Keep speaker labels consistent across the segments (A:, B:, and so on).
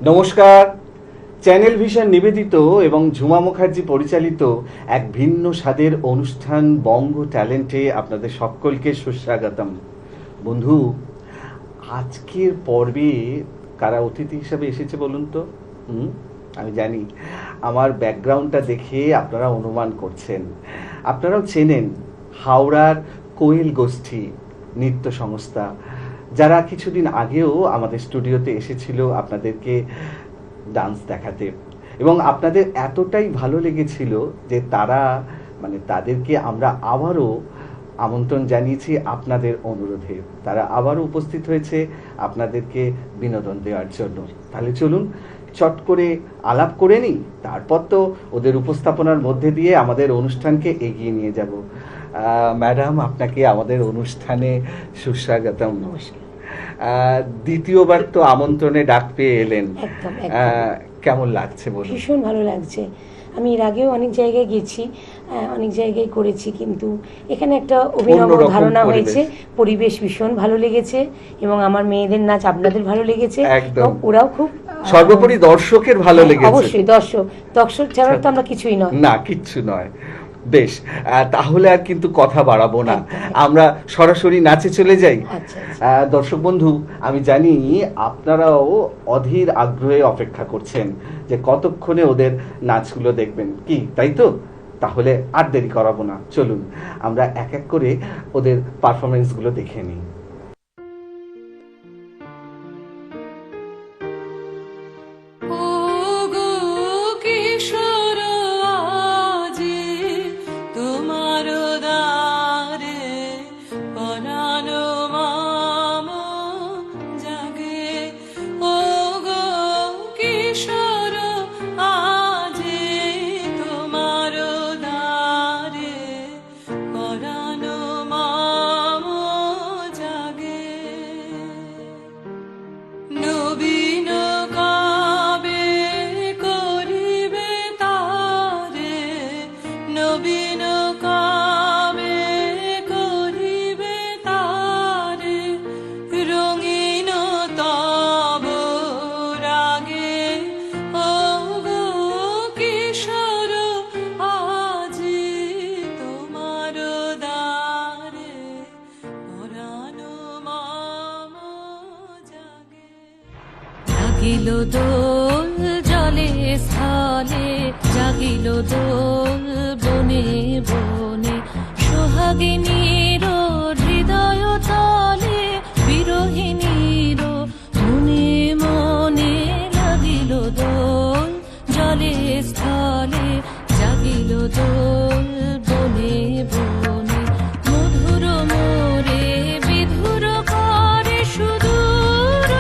A: নমস্কার। Channel vision নিবেদিত এবং ঝুমা মুখার্জি পরিচালিত এক ভিন্ন স্বাদের অনুষ্ঠান বঙ্গ ট্যালেন্টে আপনাদের সকলকে সুস্বাগতম। বন্ধু, আজকের পর্বে কারা অতিথি হিসাবে এসেছে বলুন তো? আমি জানি আমার ব্যাকগ্রাউন্ডটা দেখে আপনারা অনুমান করছেন। আপনারাও চেনেন হাওড়ার কোয়েল গোষ্ঠী নৃত্য সংস্থা, যারা কিছুদিন আগেও আমাদের স্টুডিওতে এসেছিল আপনাদেরকে ডান্স দেখাতে, এবং আপনাদের এতটাই ভালো লেগেছিল যে তাদেরকে আমরা আবারও আমন্ত্রণ জানিয়েছি আপনাদের অনুরোধে। তারা আবারও উপস্থিত হয়েছে আপনাদেরকে বিনোদন দেওয়ার জন্য। তাহলে চলুন চট করে আলাপ করে নিই, তারপর তো ওদের উপস্থাপনার মধ্যে দিয়ে আমাদের অনুষ্ঠানকে এগিয়ে নিয়ে যাব। ম্যাডাম, আপনাকে আমাদের অনুষ্ঠানে সুস্বাগতম।
B: নমস্কার।
A: দ্বিতীয়বার তো আমন্ত্রণে ডাক পেয়ে এলেন,
B: একদম।
A: কেমন লাগছে বলুন?
B: ভীষণ ভালো লাগছে। আমি এর আগেও অনেক জায়গায় গেছি, অনেক জায়গায় করেছি, কিন্তু এখানে একটা অভিনব ধারণা হয়েছে। পরিবেশ ভীষণ ভালো লেগেছে এবং আমার মেয়েদের নাচ আপনাদের ভালো লেগেছে।
A: একদম।
B: ওরাও খুব,
A: সর্বোপরি দর্শকের ভালো লেগেছে।
B: অবশ্যই দর্শক ছাড়া তো আমরা কিছুই নয়।
A: না, কিচ্ছু নয়। বেশ, তাহলে আর কিন্তু কথা বাড়াবো না, আমরা সরাসরি নাচে চলে যাই। দর্শক বন্ধু, আমি জানি আপনারাও অধীর আগ্রহে অপেক্ষা করছেন যে কতক্ষণে ওদের নাচগুলো দেখবেন, কি তাই তো? তাহলে আর দেরি করাবো না, চলুন আমরা এক এক করে ওদের পারফরমেন্সগুলো দেখে নিই।
C: জাগিল দোল জলে স্থলে, জাগিল দোল বনে বনে, সোহাগিনীর হৃদয় তলে, বিরহিণীর মনে মনে। লাগিল দোল জলে স্থলে, জাগিল দোল বনে বনে, মধুর মোরে বিধুর করে সুদূর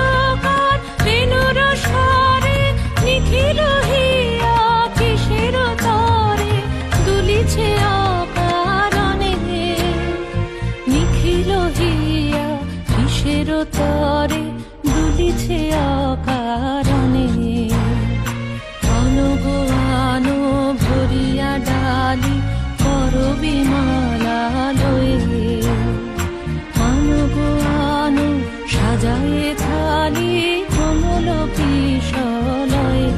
C: কার, বেনুর স্বরে নিখিল হিয়া কিসের তরে, দুলিছে অকারণে, নিখিল হিয়া কিসের তরে, দুলিছে অকারণে। অনুগো আনো ভরিয়া ডালি, করবি মালা লয়ে, অনুগো আনো সাজায়ে থালি, কমল কিশলয়ে।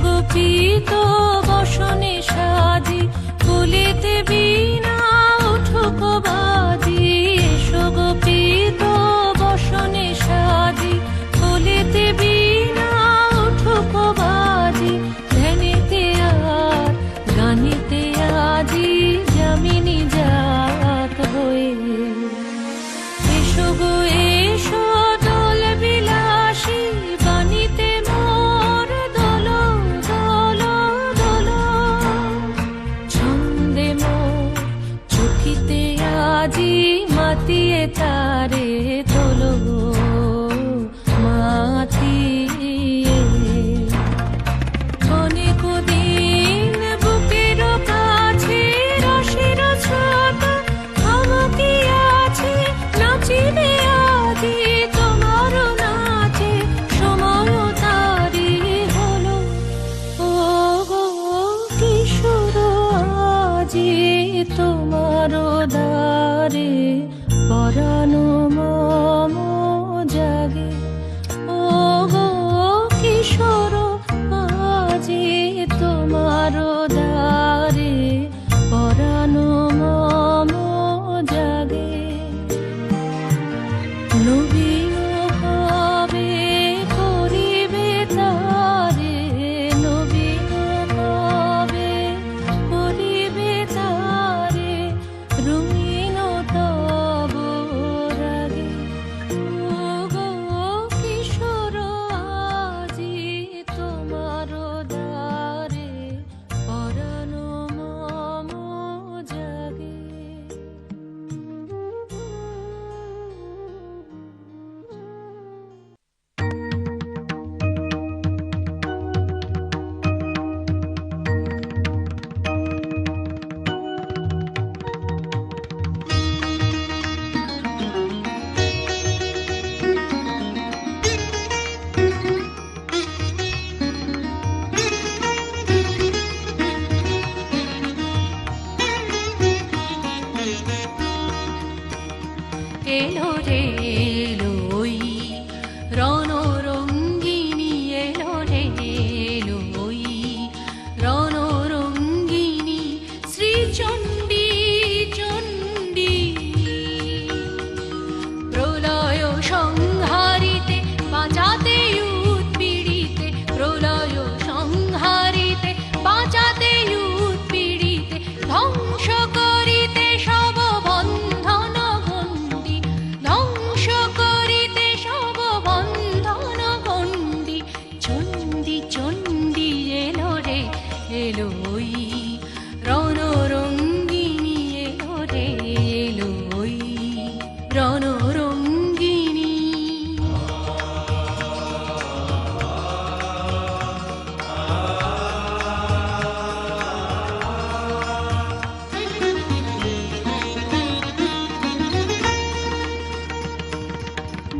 C: গোপীত বসনে সাজি, কুলিতে বীণা উঠুক বাজি, এসো গোপীত বসনে সাজি, কুলিতে বীণা উঠুক বাজি, ধ্যানিতে আর গানিতে আজি, যামিনী যাক হয়ে। এসো গো এসো দোল বিলাসী, বানিতে মোর দোল দোল দোল, ছন্দে মোর নবীন ভাবে করিবে তারে, নবীন ভাবে করিবে তারে, রঙিন তব রাগে। ওগো কিশোর আজি তোমার দ্বারে, পরাণ মম জাগে। এলো রে এলোই রণরঙ্গিনী, এলো রে এলোই রণরঙ্গিনী, শ্রীচণ্ডী চণ্ডী। প্রলয় সংহারিতে বাঁচাতে উৎপীড়িতে, প্রলয় সংহারিতে বাঁচাতে উৎপীড়িতে, ধ্বংস করিতে সব বন্ধন গণ্ডি, ধ্বংস করিতে সব বন্ধন গণ্ডি। চণ্ডী চণ্ডী এলো রে এলোই রণরঙ্গিনী, এলো রে এলোই রণরঙ্গিনী।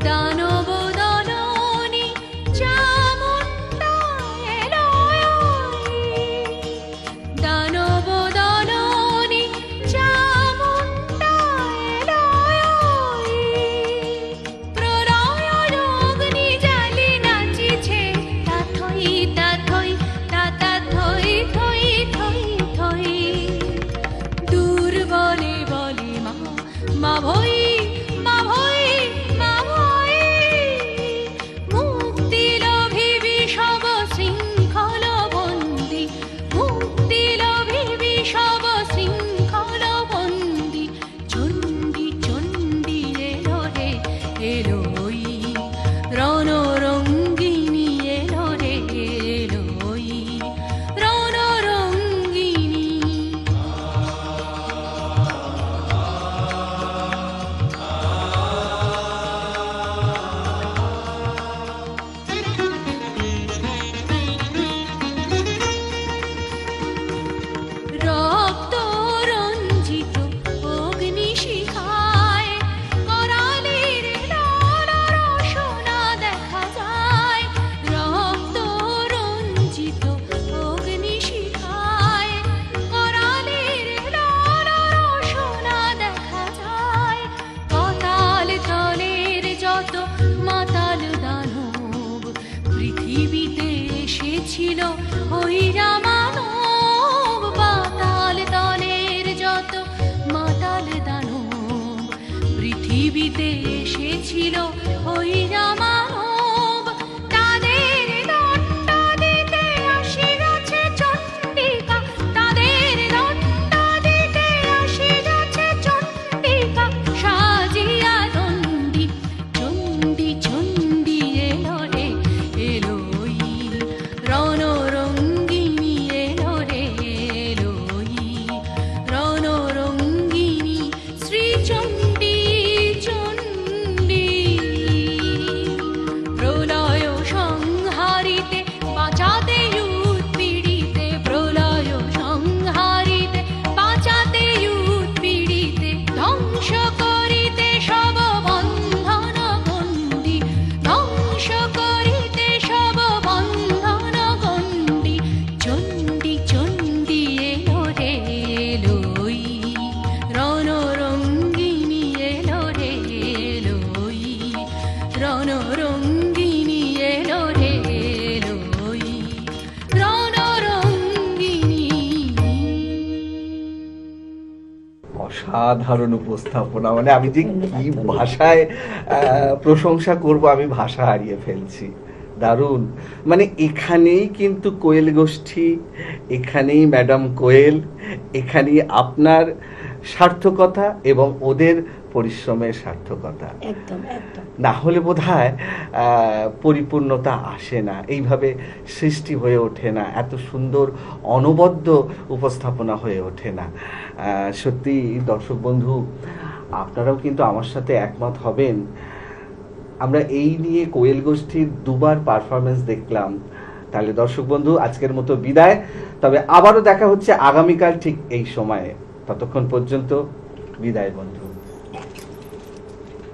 C: দানব দলনি চামুণ্ডা এলো, দানব দলনি চামুণ্ডা এলো। প্রলয় অগ্নি জ্বালি নাচিছে, তাথই তাথই তাতা থই থই থই থই। দুর্বলে বলে মা, মা ভই, মা ভই, মা ভই। মুক্তি লভিবি সব শৃঙ্খল বন্দি, মুক্তি লভিবি সব শৃঙ্খল বন্দি। চণ্ডী চণ্ডী এলো রে এলোই রণরঙ্গিনী, এলো রে এলোই রণরঙ্গিনী। রক্ত রঞ্জিত অগ্নিশিখায় করালির লাল রসনা দেখা যায়। রক্ত রঞ্জিত অগ্নিশিখায় করালির লাল রসনা দেখা যায়। পাতাল তলের যত মাতাল দানব পৃথিবীতে এসেছিল হইরা মানব। পাতাল তলের যত মাতাল দানব পৃথিবীতে এসেছিল হইরা মানব। তাদের দণ্ড দিতে আসিয়াছে চণ্ডিকা, তাদের দণ্ড দিতে আসিয়াছে চণ্ডিকা, সাজিয়া দণ্ডী। চণ্ডী চণ্ডী এলো রে এলোই রণরঙ্গিনী, এলো রে এলোই রণরঙ্গিনী, শ্রীচণ্ডী চণ্ডী। প্রলয় সংহারিতে বাঁচাতে উৎপীড়িতে, প্রলয় সংহারিতে বাঁচাতে উৎপীড়িতে, ধ্বংস করিতে সব বন্ধন গণ্ডি, ধ্বংস করিতে সব বন্ধন গণ্ডি। চণ্ডী চণ্ডী এলো রে এলোই রণরঙ্গিনী, এলো রে এলোই রণরঙ্গিনী, এলো রে এলোই রণরঙ্গিনী।
A: অসাধারণ উপস্থাপনা, মানে আমি যে কি ভাষায় প্রশংসা করব, আমি ভাষা হারিয়ে ফেলছি। দারুণ, মানে এখানেই কিন্তু কোয়েল গোষ্ঠী, এখানেই ম্যাডাম কোয়েল, এখানেই আপনার সার্থকতা এবং ওদের পরিশ্রমের সার্থকতা।
B: একদম একদম।
A: না হলে বোধহয় পরিপূর্ণতা আসে না, এইভাবে সৃষ্টি হয়ে ওঠে না, এত সুন্দর অনবদ্য উপস্থাপনা হয়ে ওঠে না। সত্যি দর্শক বন্ধু, আপনারাও কিন্তু আমার সাথে একমত হবেন। আমরা এই নিয়ে কোয়েল গোষ্ঠীর দুবার পারফরমেন্স দেখলাম। তাহলে দর্শক বন্ধু, আজকের মতো বিদায়, তবে আবারও দেখা হচ্ছে আগামীকাল ঠিক এই সময়ে। ততক্ষণ পর্যন্ত বিদায় বন্ধু।